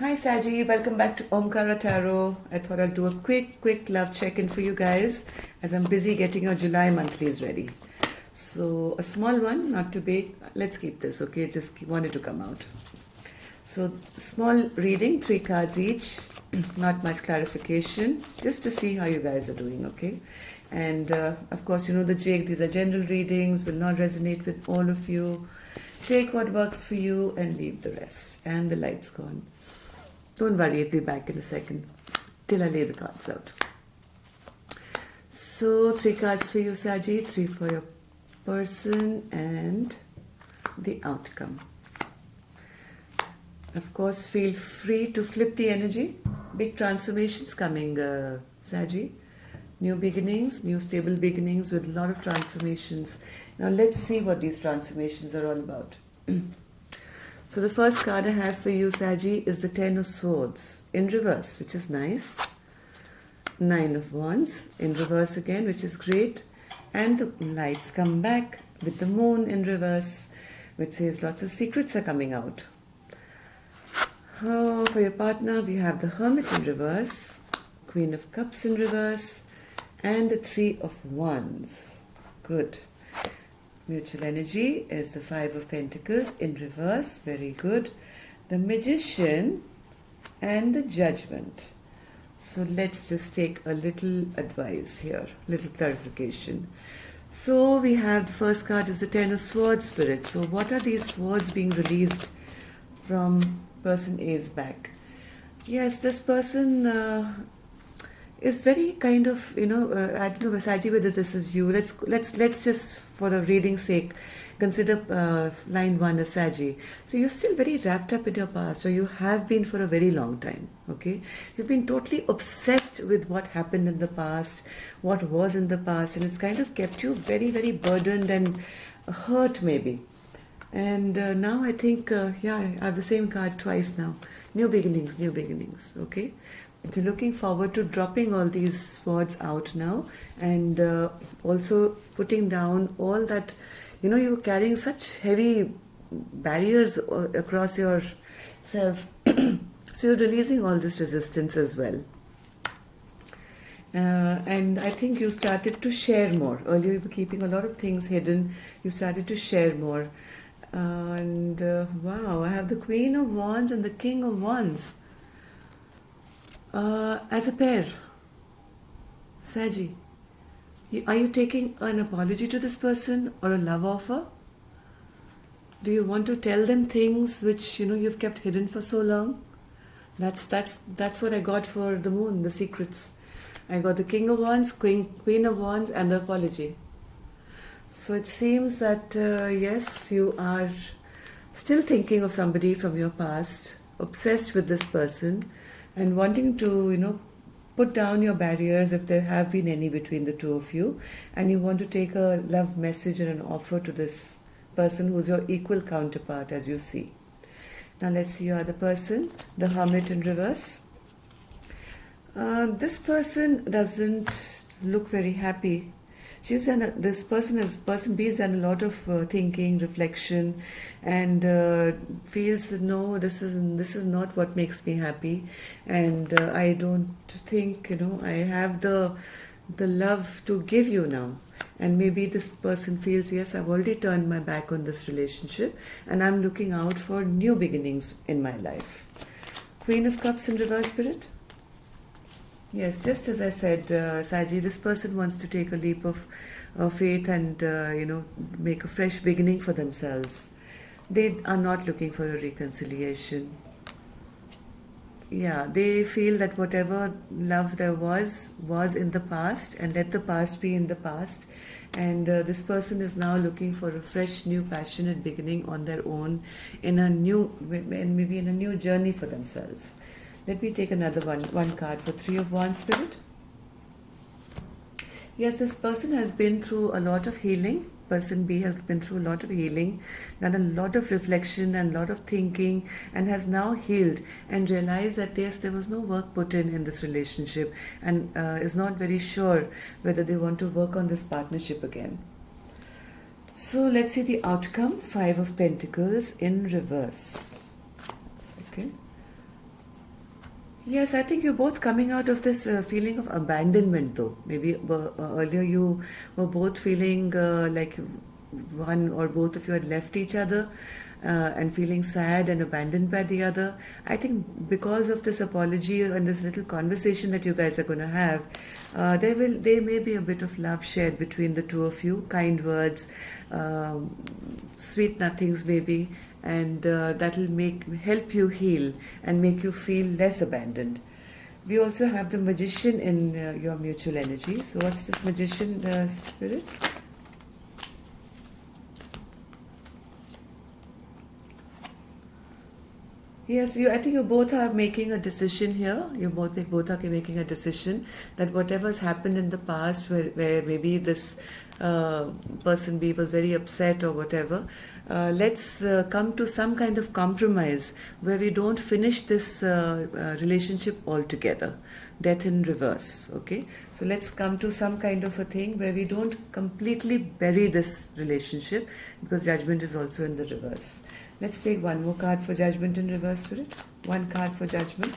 Hi Saji, welcome back to Omkara Tarot. I thought I'll do a quick love check-in for you guys as I'm busy getting your July monthlies ready. So a small one, not too big. Let's keep this, okay? Just wanted to come out. So small reading, 3 cards each. Not much clarification, just to see how you guys are doing, okay? And of course, you know the jig. These are general readings, will not resonate with all of you. Take what works for you and leave the rest. And the light's gone. Don't worry, I'll be back in a second till I lay the cards out. So 3 cards for you, Saji, 3 for your person, and the outcome. Of course, feel free to flip the energy. Big transformations coming, Saji. New beginnings, new stable beginnings with a lot of transformations. Now let's see what these transformations are all about. So the first card I have for you, Saji, is the 10 of Swords in reverse, which is nice. 9 of Wands in reverse again, which is great. And the lights come back with the Moon in reverse, which says lots of secrets are coming out. Oh, for your partner, we have the Hermit in reverse, Queen of Cups in reverse, and the 3 of Wands. Good. Mutual energy is the 5 of Pentacles in reverse. Very good. The Magician and the Judgment. So let's just take a little advice here, little clarification. So we have the first card is the 10 of Swords, Spirit. So what are these swords being released from person A's back? Yes, this person is very kind of, I don't know, Saji, whether this is you. Let's just, for the reading's sake, consider line 1 as Saji. So you're still very wrapped up in your past, or you have been for a very long time, okay? You've been totally obsessed with what happened in the past, what was in the past, and it's kind of kept you very, very burdened and hurt maybe. And now I think, I have the same card twice now. New beginnings, okay? So looking forward to dropping all these swords out now, and also putting down all that, you're carrying such heavy barriers across yourself. So you're releasing all this resistance as well. And I think you started to share more. Earlier you were keeping a lot of things hidden. You started to share more. Wow, I have the Queen of Wands and the King of Wands. As a pair, Saji, are you taking an apology to this person or a love offer? Do you want to tell them things which you've kept hidden for so long? That's what I got for the Moon, the secrets. I got the King of Wands, Queen of Wands, and the apology. So it seems that yes, you are still thinking of somebody from your past, obsessed with this person, and wanting to, put down your barriers if there have been any between the two of you, and you want to take a love message and an offer to this person who's your equal counterpart, as you see. Now let's see your other person, the Hermit in reverse. This person doesn't look very happy. Person B has done a lot of thinking, reflection, and feels no, this is not what makes me happy, and I don't think I have the love to give you now. And maybe this person feels, yes, I've already turned my back on this relationship, and I'm looking out for new beginnings in my life. Queen of Cups in reverse, Spirit. Yes, just as I said, Saji, this person wants to take a leap of faith and, make a fresh beginning for themselves. They are not looking for a reconciliation. Yeah, they feel that whatever love there was in the past, and let the past be in the past. And this person is now looking for a fresh, new, passionate beginning on their own, maybe in a new journey for themselves. Let me take another one card for 3 of Wands, Spirit. Yes, this person has been through a lot of healing. Person B has been through a lot of healing, done a lot of reflection and a lot of thinking, and has now healed and realized that yes, there was no work put in this relationship, and is not very sure whether they want to work on this partnership again. So let's see the outcome. 5 of Pentacles in reverse. Okay. Yes, I think you're both coming out of this feeling of abandonment, though. Maybe earlier you were both feeling like one or both of you had left each other and feeling sad and abandoned by the other. I think because of this apology and this little conversation that you guys are going to have, there may be a bit of love shared between the two of you, kind words, um, sweet nothings maybe, and that'll help you heal and make you feel less abandoned. We also have the magician in your mutual energy. So what's this magician spirit? Yes, I think you both are making a decision here. You both are making a decision that whatever's happened in the past, where maybe this uh, person B was very upset or whatever, let's come to some kind of compromise where we don't finish this relationship altogether. Death in reverse, okay? So let's come to some kind of a thing where we don't completely bury this relationship, because judgment is also in the reverse. Let's take one more card for judgment in reverse, spirit. One card for judgment.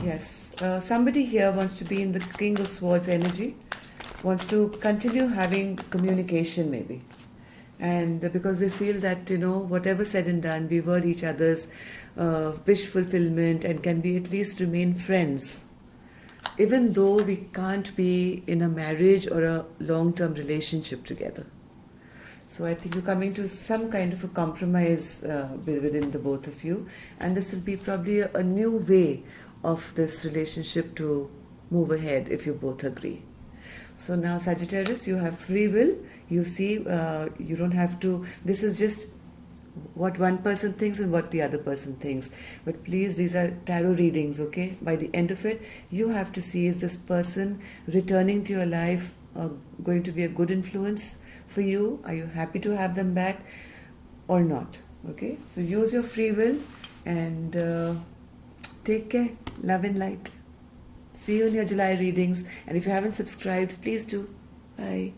Yes, somebody here wants to be in the King of Swords energy, wants to continue having communication maybe. And because they feel that, whatever said and done, we were each other's wish fulfillment and can we at least remain friends. Even though we can't be in a marriage or a long-term relationship together. So I think you're coming to some kind of a compromise within the both of you, and this will be probably a new way of this relationship to move ahead if you both agree. So now, Sagittarius, you have free will. You see, you don't have to. This is just what one person thinks and what the other person thinks. But please, these are tarot readings, okay? By the end of it, you have to see, is this person returning to your life going to be a good influence for you? Are you happy to have them back or not? Okay, so use your free will and take care. Love and light. See you in your July readings, and if you haven't subscribed, please do. Bye.